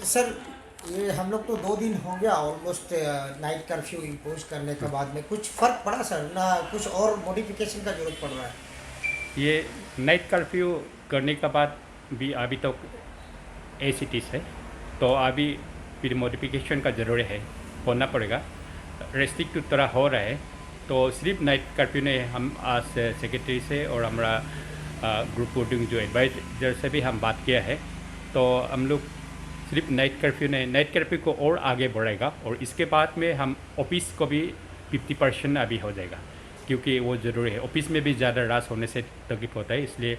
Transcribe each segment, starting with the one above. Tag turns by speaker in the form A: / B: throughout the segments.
A: Sir ये हम लोग तो 2 दिन हो गया ऑलमोस्ट नाइट कर्फ्यू इम्पोज करने के बाद में कुछ फ़र्क पड़ा सर ना कुछ और मॉडिफिकेशन का ज़रूरत पड़ रहा है।
B: ये नाइट कर्फ्यू करने के बाद भी अभी तक ए सिटीज़ है, तो अभी फिर मॉडिफिकेशन का ज़रूरत है, होना पड़ेगा। रेस्ट्रिक्ट तरह हो रहा है, तो सिर्फ नाइट कर्फ्यू ने हम आज सेक्रेटरी से और हमारा ग्रुप कोडिंग जो एडवाइजर से भी हम बात किया है, तो हम लोग सिर्फ नाइट कर्फ्यू को और आगे बढ़ेगा और इसके बाद में हम ऑफिस को भी 50% अभी हो जाएगा, क्योंकि वो ज़रूरी है। ऑफिस में भी ज़्यादा रश होने से तकलीफ होता है, इसलिए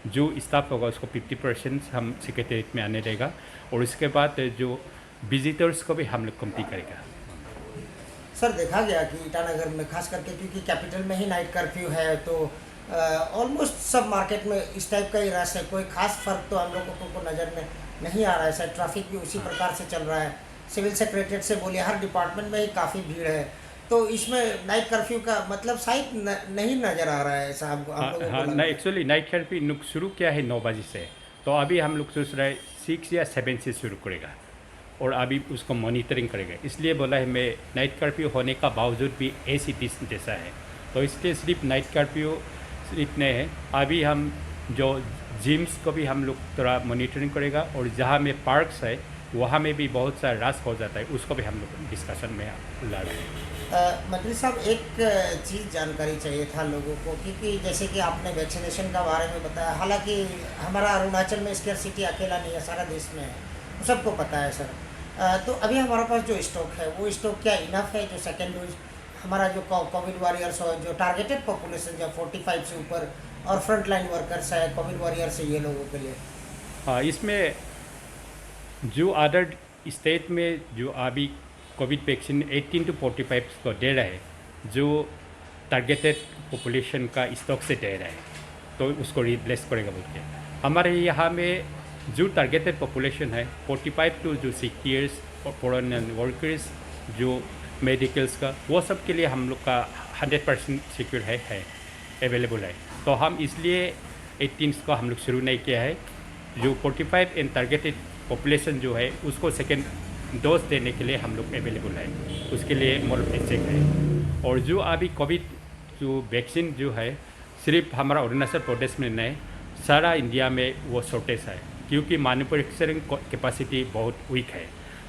B: जो स्टाफ होगा उसको 50% हम सेक्रेटरीट में आने देगा और इसके बाद जो विजिटर्स को भी हम लोग कम्प्लीट करेगा।
A: सर देखा गया कि ईटानगर में खास करके क्योंकि कैपिटल में ही नाइट कर्फ्यू है तो ऑलमोस्ट सब मार्केट में इस टाइप का ही रश है। कोई खास फ़र्क तो हम लोगों को नज़र में नहीं आ रहा है सर। ट्रैफिक भी उसी प्रकार से चल रहा है। सिविल सेक्रेटरीट से बोलिए हर डिपार्टमेंट में ही काफ़ी भीड़ है, तो इसमें नाइट कर्फ्यू का मतलब शायद नहीं नज़र आ रहा है ऐसा हम लोगों
B: हाँ
A: को
B: ना,
A: लग
B: एक्चुअली नाइट कर्फ्यू शुरू किया है 9 बजे से, तो अभी हम लोग सोच रहे हैं 6 या 7 से शुरू करेगा और अभी उसको मॉनिटरिंग करेगा। इसलिए बोला है मैं नाइट कर्फ्यू होने का बावजूद भी ए सिटीज़ जैसा है, तो इसलिए सिर्फ नाइट कर्फ्यू सिर्फ नहीं है। अभी हम जो जिम्स को भी हम लोग थोड़ा मॉनिटरिंग करेगा और जहाँ में पार्क्स है वहाँ में भी बहुत सा रश हो जाता है, उसको भी हम लोग डिस्कशन में ला रहे हैं।
A: मंत्री साहब एक चीज़ जानकारी चाहिए था लोगों को क्योंकि जैसे कि आपने वैक्सीनेशन का बारे में बताया, हालांकि हमारा अरुणाचल में स्केयर सिटी अकेला नहीं है, सारा देश में है, वो सबको पता है सर। तो अभी हमारे पास जो स्टॉक है वो स्टॉक क्या इनफ है जो सेकेंड डोज हमारा जो कोविड वॉरियर्स हो, जो टारगेटेड पॉपुलेशन जो 45 से ऊपर और फ्रंट लाइन वर्कर्स है, कोविड वॉरियर्स है, ये लोगों के लिए?
B: हाँ, इसमें जो अदर स्टेट में जो अभी कोविड वैक्सीन 18 to 45 को दे रहा है, जो टारगेटेड पॉपुलेशन का स्टॉक से दे रहा है, तो उसको रिप्लेस करेगा बोल के। हमारे यहाँ में जो टारगेटेड पॉपुलेशन है 45 to जो 60 years फॉरेन वर्कर्स, जो मेडिकल्स का, वो सब के लिए हम लोग का 100% सिक्योर है अवेलेबल है। तो हम इसलिए 18 को हम लोग शुरू नहीं किया है। जो 45 एंड टारगेटेड पॉपुलेशन जो है उसको सेकेंड डोज देने के लिए हम लोग अवेलेबल है, उसके लिए चेक है। और जो अभी कोविड जो वैक्सीन जो है सिर्फ हमारा अरुणाचल प्रदेश में नहीं, सारा इंडिया में वो शॉर्टेज है, क्योंकि मैन्युफैक्चरिंग कैपेसिटी बहुत वीक है।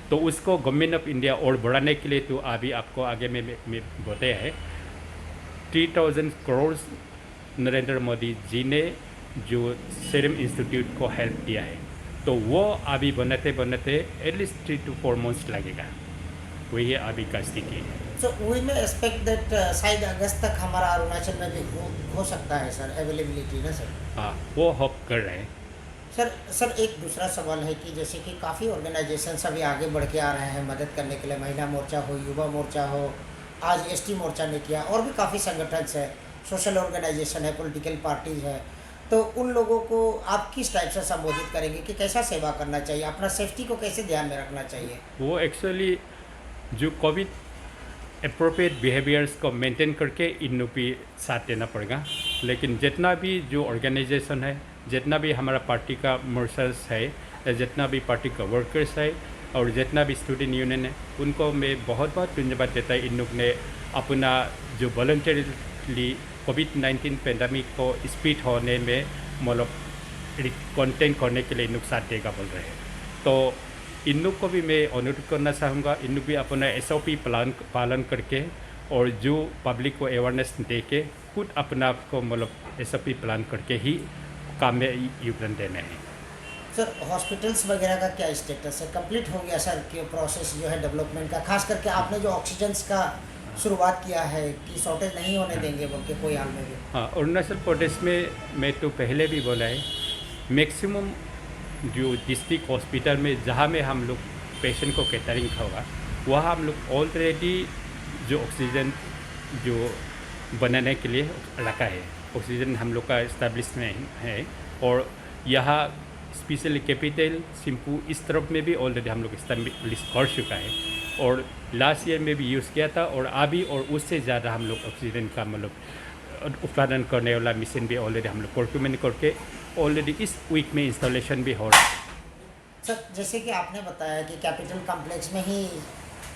B: तो उसको गवर्नमेंट ऑफ इंडिया और बढ़ाने के लिए तो अभी आपको आगे में बताया है 3000 करोड़ नरेंद्र मोदी जी ने जो सीरम इंस्टीट्यूट को हेल्प किया है, तो वो अभी बनाते बनाते एटलीस्ट 3 to 4 months लगेगा। वही अभी का स्थिति है।
A: सो वी में एक्सपेक्ट दैट शायद अगस्त तक हमारा अरुणाचल में भी हो सकता है सर अवेलेबिलिटी ना सर?
B: हाँ, वो होप कर रहे हैं।
A: सर एक दूसरा सवाल है कि जैसे कि काफ़ी ऑर्गेनाइजेशन अभी आगे बढ़ के आ रहे हैं मदद करने के लिए, महिला मोर्चा हो, युवा मोर्चा हो, आज एसटी मोर्चा ने किया, और भी काफ़ी संगठन है, सोशल ऑर्गेनाइजेशन है, पॉलिटिकल पार्टीज है। तो उन लोगों को आप किस टाइप से संबोधित करेंगे कि कैसा सेवा करना चाहिए, अपना सेफ्टी को कैसे ध्यान में रखना चाहिए?
B: वो एक्चुअली जो कोविड अप्रोप्रिएट बिहेवियर्स को मेंटेन करके इन लोग भी साथ देना पड़ेगा। लेकिन जितना भी जो ऑर्गेनाइजेशन है, जितना भी हमारा पार्टी का मोर्चास है, या जितना भी पार्टी का वर्कर्स है और जितना भी स्टूडेंट यूनियन है, उनको मैं बहुत बहुत धन्यवाद देता है। इन लोग ने अपना जो वॉलंटरीली कोविड-19 पेंडेमिक को स्पीड होने में मतलब कंटेन करने के लिए इन लोग साथ देगा बोल रहे हैं। तो इन लोग को भी मैं अनुरोध करना चाहूँगा, इन लोग भी अपना SOP पालन करके और जो पब्लिक को अवेयरनेस दे के खुद अपना आप को मतलब SOP प्लान करके ही काम में योगदान देना है।
A: सर हॉस्पिटल्स वगैरह का क्या स्टेटस है? कंप्लीट हो गया सर कि प्रोसेस जो है डेवलपमेंट का, खास करके आपने जो ऑक्सीजन्स का शुरुआत किया है कि शॉर्टेज नहीं होने देंगे बोल के कोई हाल में भी?
B: हाँ, अरुणाचल प्रदेश में मैं तो पहले भी बोला है, मैक्सिमम जो डिस्ट्रिक्ट हॉस्पिटल में जहाँ में हम लोग पेशेंट को कैटरिंग होगा, वहाँ हम लोग ऑलरेडी जो ऑक्सीजन जो बनाने के लिए रखा है, ऑक्सीजन हम लोग का इस्टेब्लिशमेंट है। और यहाँ स्पेशली कैपिटल सिंपू इस तरफ में भी ऑलरेडी हम लोग इस्टेब्लिश कर चुका है और लास्ट ईयर में भी यूज़ किया था, और अभी और उससे ज़्यादा हम लोग ऑक्सीजन का मतलब उत्पादन करने वाला मशीन भी ऑलरेडी हम लोग प्रोक्यूरमेंट करके ऑलरेडी इस वीक में इंस्टॉलेशन भी हो रहा है।
A: सर जैसे कि आपने बताया कि कैपिटल कॉम्प्लेक्स में ही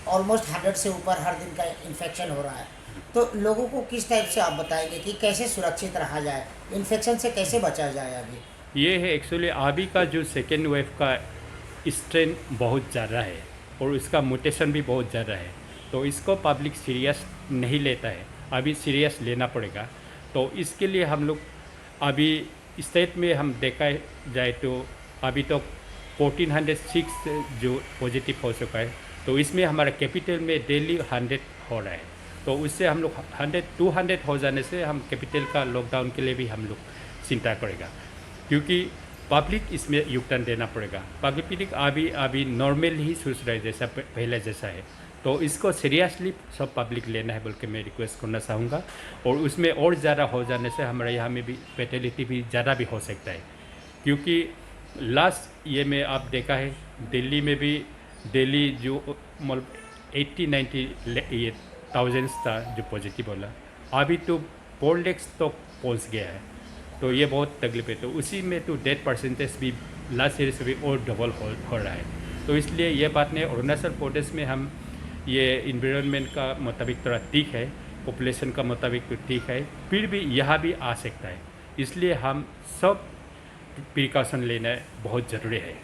A: ऑलमोस्ट 100 से ऊपर हर दिन का इन्फेक्शन हो रहा है, तो लोगों को किस टाइप से आप बताएंगे कि कैसे सुरक्षित रहा जाए, इन्फेक्शन से कैसे बचा जाए अभी?
B: ये है एक्चुअली अभी का जो सेकेंड वेव का स्ट्रेन बहुत ज़्यादा है और उसका म्यूटेशन भी बहुत ज़्यादा है, तो इसको पब्लिक सीरियस नहीं लेता है, अभी सीरियस लेना पड़ेगा। तो इसके लिए हम लोग अभी स्टेट में हम देखा जाए तो अभी तो 1406 जो पॉजिटिव हो चुका है, तो इसमें हमारा कैपिटल में डेली 100 हो रहा है, तो उससे हम लोग 200 हो जाने से हम कैपिटल का लॉकडाउन के लिए भी हम लोग चिंता करेगा, क्योंकि पब्लिक इसमें योगदान देना पड़ेगा। पब्लिक अभी नॉर्मल ही सोच रहे जैसा पहले जैसा है, तो इसको सीरियसली सब पब्लिक लेना है बोल के मैं रिक्वेस्ट करना चाहूँगा। और उसमें और ज़्यादा हो जाने से हमारे यहाँ में भी फैटेलिटी भी ज़्यादा भी हो सकता है, क्योंकि लास्ट ये में आप देखा है दिल्ली में भी दिल्ली जो मतलब 80-90 ये थाउजेंड्स था जो पॉजिटिव वाला, अभी तो 4 लाख तो पहुँच गया है, तो ये बहुत तकलीफ है। तो उसी में तो डेथ परसेंटेज भी लास्ट ईयर से भी और डबल हो रहा है। तो इसलिए ये बात नहीं, अरुणाचल प्रदेश में हम ये इन्वायरमेंट का मुताबिक थोड़ा ठीक है, पॉपुलेशन का मुताबिक तो ठीक है, फिर भी यहाँ भी आ सकता है, इसलिए हम सब प्रिकॉशन लेना बहुत ज़रूरी है।